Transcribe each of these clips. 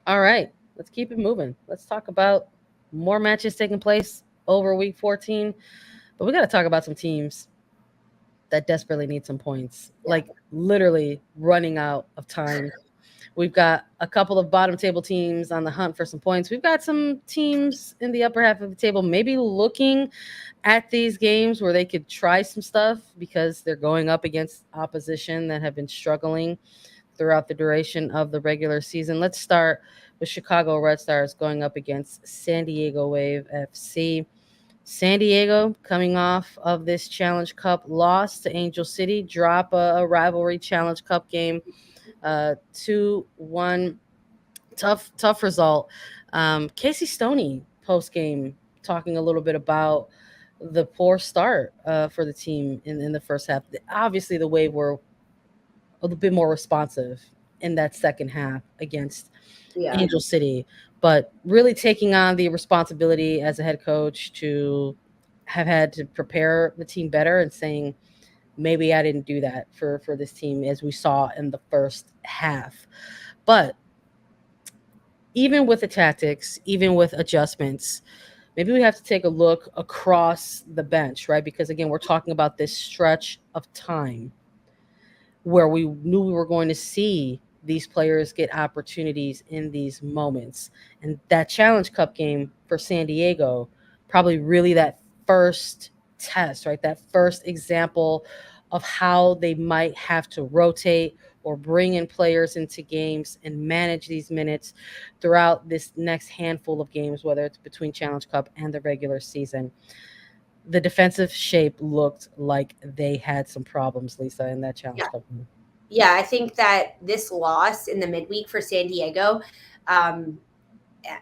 All right, let's keep it moving. Let's talk about more matches taking place over week 14. But we got to talk about some teams that desperately need some points, Yeah. like literally running out of time. We've got a couple of bottom table teams on the hunt for some points. We've got some teams in the upper half of the table maybe looking at these games where they could try some stuff because they're going up against opposition that have been struggling throughout the duration of the regular season. Let's start with Chicago Red Stars going up against San Diego Wave FC. San Diego, coming off of this Challenge Cup loss to Angel City, drop a rivalry Challenge Cup game, 2-1. Tough result. Casey Stoney post game talking a little bit about the poor start for the team in the first half. Obviously, the Wave were a little bit more responsive in that second half against Yeah. Angel City, but really taking on the responsibility as a head coach to have had to prepare the team better and saying, maybe I didn't do that for this team as we saw in the first half. But even with the tactics, even with adjustments, maybe we have to take a look across the bench, right? Because again, we're talking about this stretch of time where we knew we were going to see these players get opportunities in these moments. And that Challenge Cup game for San Diego, probably really that first test, right? That first example of how they might have to rotate or bring in players into games and manage these minutes throughout this next handful of games, whether it's between Challenge Cup and the regular season. The defensive shape looked like they had some problems, Lisa, in that Yeah. Challenge Cup game. Yeah. I think that this loss in the midweek for San Diego, um,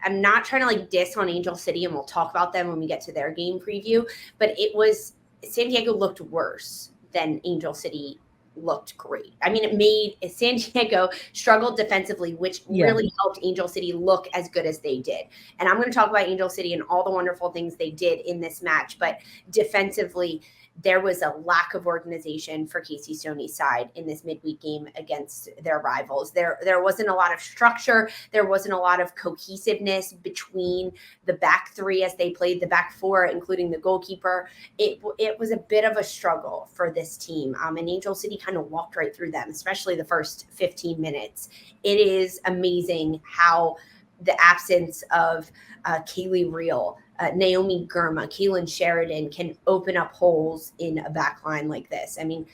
I'm not trying to like diss on Angel City, and we'll talk about them when we get to their game preview, but it was San Diego looked worse than Angel City looked great. I mean, it made San Diego struggled defensively, which Yeah. really helped Angel City look as good as they did. And I'm going to talk about Angel City and all the wonderful things they did in this match, but defensively, there was a lack of organization for Casey Stoney's side in this midweek game against their rivals. There wasn't a lot of structure. There wasn't a lot of cohesiveness between the back three as they played the back four, including the goalkeeper. It was a bit of a struggle for this team. And Angel City kind of walked right through them, especially the first 15 minutes. It is amazing how the absence of Kaylee Reel, Naomi Gurma, Keelan Sheridan can open up holes in a back line like this. I mean,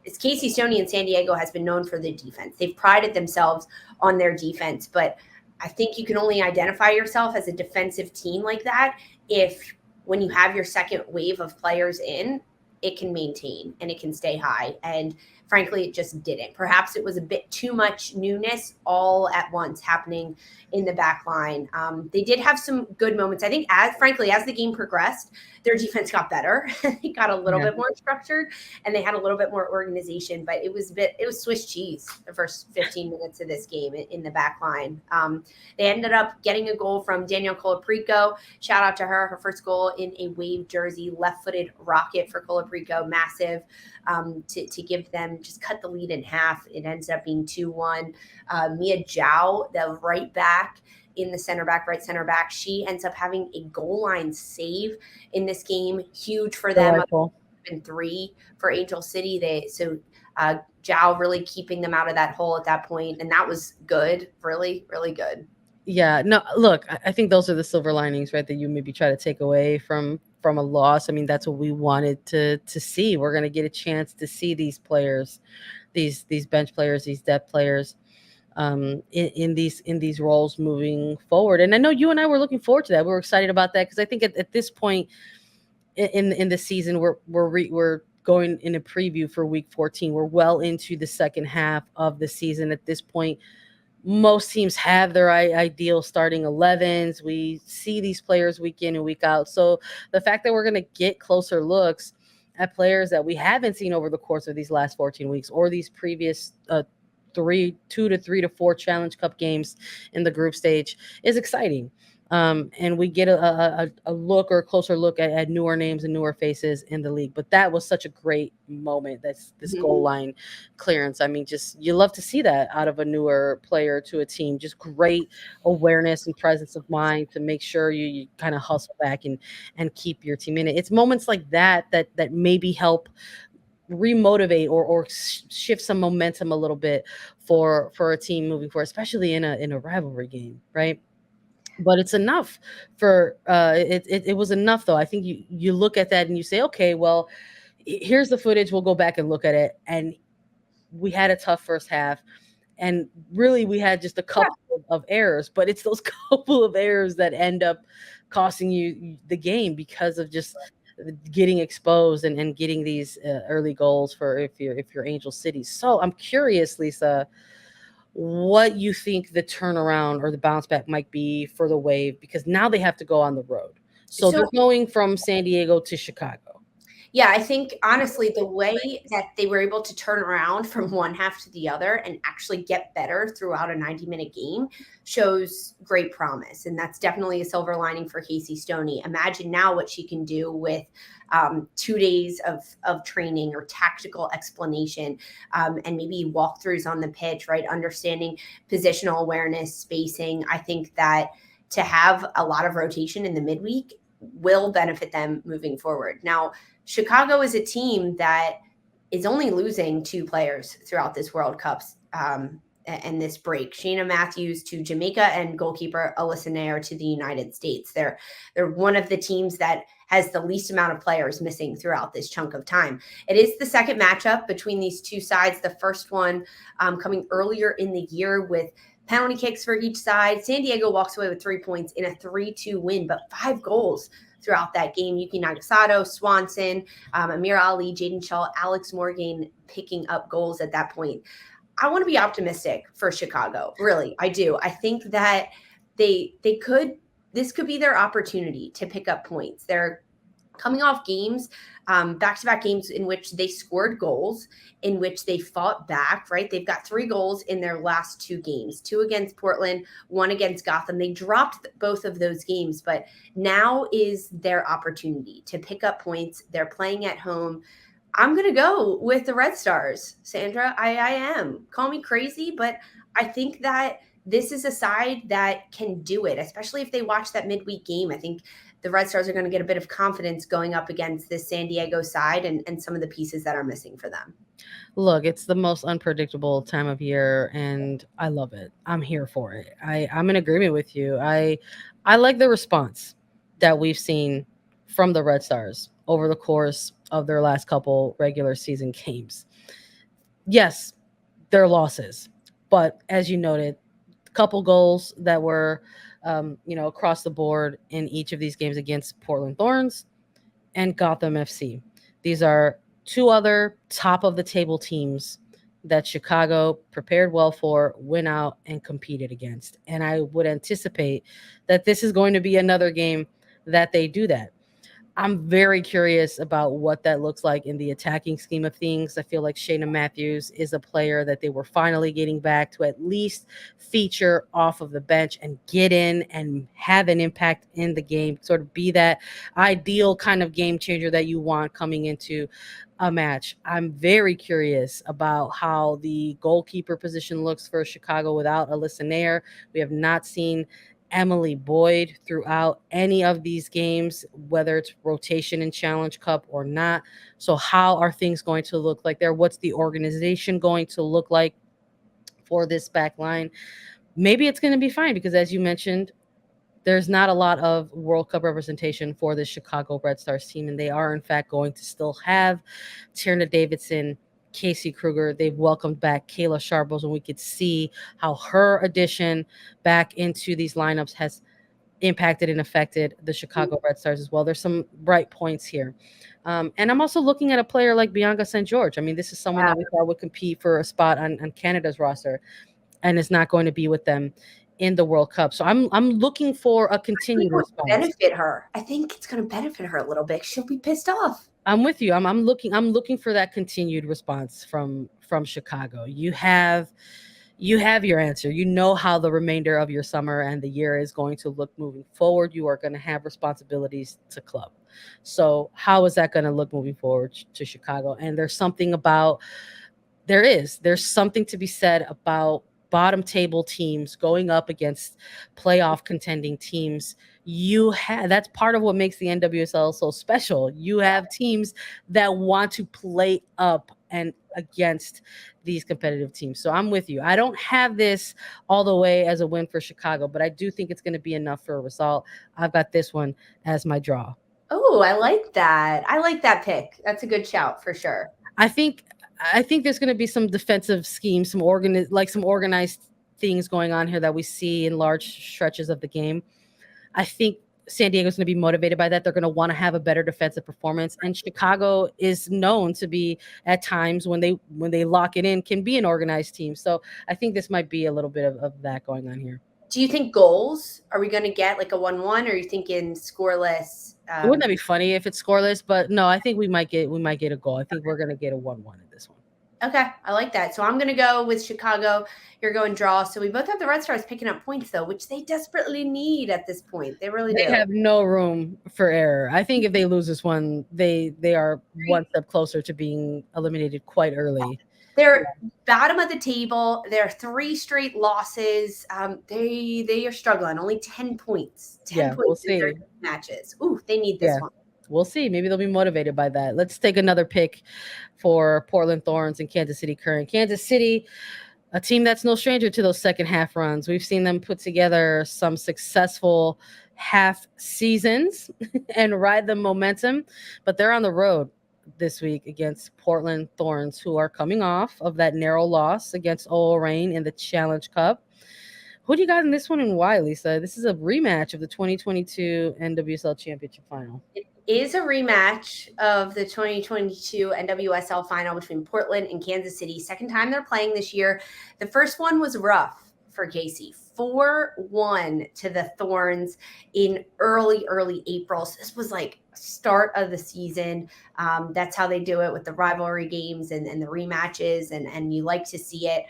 it's Casey Stoney in San Diego has been known for their defense. They've prided themselves on their defense, but I think you can only identify yourself as a defensive team like that if when you have your second wave of players in, it can maintain and it can stay high. And frankly, it just didn't. Perhaps it was a bit too much newness all at once happening in the back line. They did have some good moments. I think as the game progressed, their defense got better. They got a little Yeah. bit more structured and they had a little bit more organization, but it was Swiss cheese the first 15 minutes of this game in the back line. They ended up getting a goal from Danielle Colaprico. Shout out to her. Her first goal in a Wave jersey, left-footed rocket for Colaprico, massive, to give them, just cut the lead in half. It ends up being 2-1. Mia Zhao, the right back, in the right center back, she ends up having a goal line save in this game. Huge for them. Delightful. Been 3 for Angel City. Zhao really keeping them out of that hole at that point, and that was good. Really, really good. Yeah. No, look, I think those are the silver linings, right? That you maybe try to take away from a loss. I mean, that's what we wanted to see. We're gonna get a chance to see these players, these bench players, these depth players, in these roles moving forward. And I know you and I were looking forward to that. We were excited about that because I think at this point in the season, we're going in a preview for week 14. We're well into the second half of the season at this point. Most teams have their ideal starting 11s. We see these players week in and week out. So the fact that we're going to get closer looks at players that we haven't seen over the course of these last 14 weeks or these previous 2 to 3 to 4 Challenge Cup games in the group stage is exciting. and we get a look or a closer look at newer names and newer faces in the league. But that was such a great moment. That's this goal line clearance. I mean, just you love to see that out of a newer player to a team. Just great awareness and presence of mind to make sure you kind of hustle back and keep your team in it. It's moments like that maybe help remotivate or shift some momentum a little bit for a team moving forward, especially in a rivalry game, right? But it's enough for it was enough though. I think you look at that and you say, okay, well, here's the footage. We'll go back and look at it. And we had a tough first half. And really we had just a couple of errors, but it's those couple of errors that end up costing you the game because of just getting exposed and getting these early goals for if you're Angel City. So I'm curious, Lisa, what you think the turnaround or the bounce back might be for the Wave, because now they have to go on the road. So they're going from San Diego to Chicago. Yeah, I think honestly, the way that they were able to turn around from one half to the other and actually get better throughout a 90-minute game shows great promise. And that's definitely a silver lining for Casey Stoney. Imagine now what she can do with 2 days of training or tactical explanation, and maybe walkthroughs on the pitch, right? Understanding positional awareness, spacing. I think that to have a lot of rotation in the midweek will benefit them moving forward. Now, Chicago is a team that is only losing 2 players throughout this World Cups and this break. Shayna Matthews to Jamaica and goalkeeper Alyssa Nair to the United States. They're one of the teams that has the least amount of players missing throughout this chunk of time. It is the second matchup between these two sides. The first one coming earlier in the year with penalty kicks for each side. San Diego walks away with 3 points in a 3-2 win, but 5 goals throughout that game. Yuki Nagasato, Swanson, Amir Ali, Jaden Shaw, Alex Morgan picking up goals at that point. I want to be optimistic for Chicago. Really, I do. I think that this could be their opportunity to pick up points. They're coming off games, back-to-back games in which they scored goals, in which they fought back, right? They've got 3 goals in their last 2 games, 2 against Portland, 1 against Gotham. They dropped both of those games, but now is their opportunity to pick up points. They're playing at home. I'm going to go with the Red Stars, Sandra. I am. Call me crazy, but I think that this is a side that can do it, especially if they watch that midweek game. I think the Red Stars are going to get a bit of confidence going up against this San Diego side and some of the pieces that are missing for them. Look, it's the most unpredictable time of year, and I love it. I'm here for it. I'm in agreement with you. I like the response that we've seen from the Red Stars over the course of their last couple regular season games. Yes, they're losses, but as you noted, a couple goals that were across the board in each of these games against Portland Thorns and Gotham FC. These are 2 other top of the table teams that Chicago prepared well for, went out and competed against. And I would anticipate that this is going to be another game that they do that. I'm very curious about what that looks like in the attacking scheme of things. I feel like Shayna Matthews is a player that they were finally getting back to at least feature off of the bench and get in and have an impact in the game, sort of be that ideal kind of game changer that you want coming into a match. I'm very curious about how the goalkeeper position looks for Chicago without Alyssa Nair. We have not seen Emily Boyd throughout any of these games, whether it's rotation in Challenge Cup or not. So how are things going to look like there? What's the organization going to look like for this back line? Maybe it's going to be fine because, as you mentioned, there's not a lot of World Cup representation for the Chicago Red Stars team, and they are, in fact, going to still have Tierna Davidson, Casey Kruger. They've welcomed back Kayla Sharples, and we could see how her addition back into these lineups has impacted and affected the Chicago Red Stars as well. There's some bright points here. And I'm also looking at a player like Bianca St. George. I mean, this is someone that we thought would compete for a spot on Canada's roster and is not going to be with them in the World Cup. So I'm looking for a continued response. Benefit her. I think it's going to benefit her a little bit. She'll be pissed off. I'm with you. I'm looking for that continued response from Chicago. You have you have your answer. You know how the remainder of your summer and the year is going to look moving forward. You are going to have responsibilities to club. So how is that going to look moving forward to Chicago? And there's something to be said about bottom table teams going up against playoff contending teams. That's part of what makes the NWSL so special. You have teams that want to play up and against these competitive teams. So I'm with you. I don't have this all the way as a win for Chicago, but I do think it's going to be enough for a result. I've got this one as my draw. Oh, I like that. I like that pick. That's a good shout for sure. I think I think there's going to be some defensive schemes, some organized things going on here that we see in large stretches of the game. I think San Diego's going to be motivated by that. They're going to want to have a better defensive performance, and Chicago is known to be at times when they lock it in can be an organized team. So I think this might be a little bit of that going on here. Do you think goals? Are we going to get like a 1-1, or are you thinking scoreless? Wouldn't that be funny if it's scoreless? But no, I think we might get a goal. I think we're going to get a 1-1 in this one. Okay, I like that. So I'm going to go with Chicago. You're going draw. So we both have the Red Stars picking up points, though, which they desperately need at this point. They really do. They have no room for error. I think if they lose this one, they are one step closer to being eliminated quite early. They're bottom of the table. They're 3 straight losses. They are struggling. Only 10 points. 10 points in 30 matches. Ooh, they need this one. We'll see. Maybe they'll be motivated by that. Let's take another pick for Portland Thorns and Kansas City Current. Kansas City, a team that's no stranger to those second half runs. We've seen them put together some successful half seasons and ride the momentum, but they're on the road this week against Portland Thorns, who are coming off of that narrow loss against OO Reign in the Challenge Cup. Who do you got in this one and why, Lisa? This is a rematch of the 2022 NWSL Championship Final. It is a rematch of the 2022 NWSL Final between Portland and Kansas City. Second time they're playing this year. The first one was rough for Casey. 4-1 to the Thorns in early April. So this was like start of the season. That's how they do it with the rivalry games and the rematches, and you like to see it.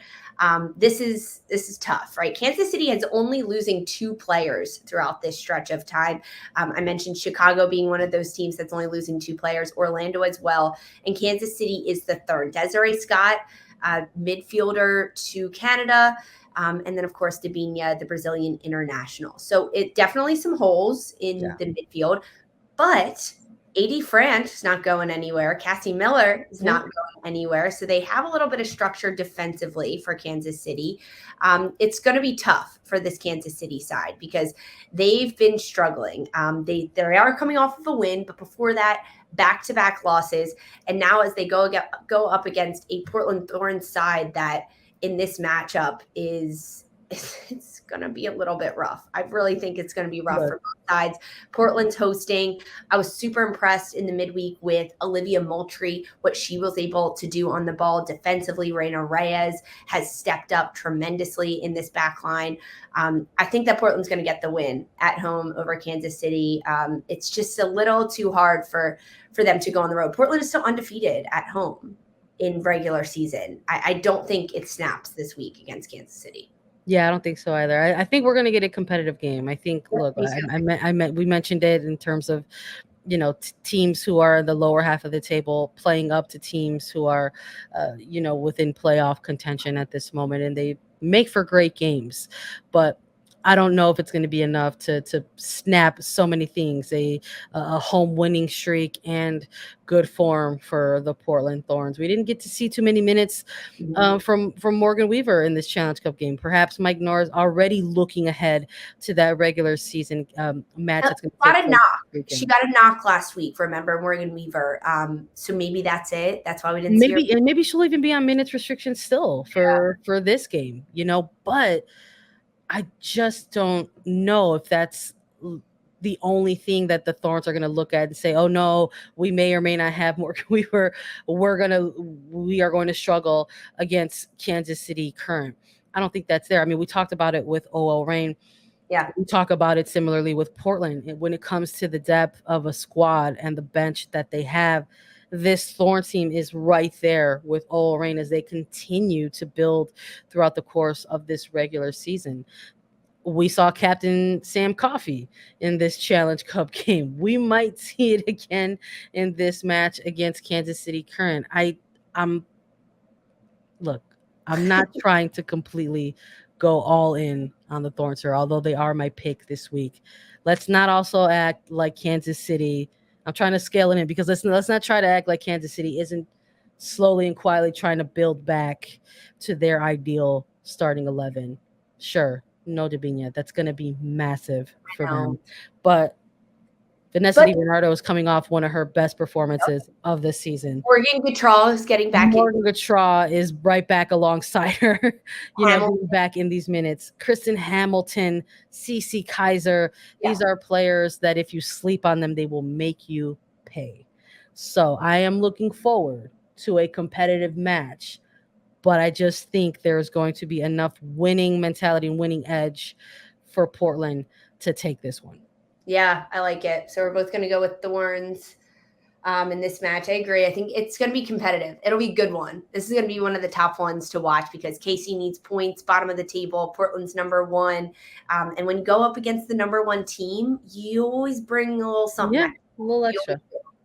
This is tough, right? Kansas City has only losing 2 players throughout this stretch of time. I mentioned Chicago being one of those teams that's only losing 2 players, Orlando as well, and Kansas City is the third. Desiree Scott, midfielder to Canada, and then, of course, Debinha, the Brazilian international. So it definitely some holes in the midfield, but AD France is not going anywhere. Cassie Miller is not going anywhere. So they have a little bit of structure defensively for Kansas City. It's going to be tough for this Kansas City side because they've been struggling. They are coming off of a win, but before that, back-to-back losses. And now as they go up against a Portland Thorns side that in this matchup it's going to be a little bit rough. I really think it's going to be rough for both sides. Portland's hosting. I was super impressed in the midweek with Olivia Moultrie, what she was able to do on the ball defensively. Reina Reyes has stepped up tremendously in this back line. I think that Portland's going to get the win at home over Kansas City. It's just a little too hard for them to go on the road. Portland is still undefeated at home in regular season. I don't think it snaps this week against Kansas City. Yeah, I don't think so either. I think we're going to get a competitive game. I think, look, we mentioned it in terms of, teams who are in the lower half of the table playing up to teams who are, within playoff contention at this moment, and they make for great games. But I don't know if it's going to be enough to snap so many things, a home winning streak and good form for the Portland Thorns. We didn't get to see too many minutes from Morgan Weaver in this Challenge Cup game. Perhaps Mike Norris already looking ahead to that regular season match. That's got a knock. She got a knock last week. Remember Morgan Weaver? So maybe that's it. That's why we didn't see her. And maybe she'll even be on minutes restrictions still for this game. But I just don't know if that's the only thing that the Thorns are going to look at and say, oh no, we may or may not have more. We are going to struggle against Kansas City Current. I don't think that's there. I mean, we talked about it with OO Reign. Yeah. We talk about it similarly with Portland when it comes to the depth of a squad and the bench that they have. this Thorns team is right there with Ole Reign as they continue to build throughout the course of this regular season. We saw Captain Sam Coffey in this Challenge Cup game. We might see it again in this match against Kansas City Current. I'm not trying to completely go all in on the Thorns here, although they are my pick this week. Let's not also act like Kansas City. I'm trying to scale it in because let's not try to act like Kansas City isn't slowly and quietly trying to build back to their ideal starting 11. Sure, no Dabinia. That's going to be massive for them. But Vanessa DiBernardo is coming off one of her best performances of the season. Morgan Gautrat is getting back. Morgan Gautrat is right back alongside her, being back in these minutes. Kristen Hamilton, Cece Kaiser. These are players that if you sleep on them, they will make you pay. So I am looking forward to a competitive match, but I just think there's going to be enough winning mentality and winning edge for Portland to take this one. Yeah, I like it. So we're both going to go with Thorns in this match. I agree. I think it's going to be competitive. It'll be a good one. This is going to be one of the top ones to watch because KC needs points, bottom of the table. Portland's number one. And when you go up against the number one team, you always bring a little something. Yeah, a little extra.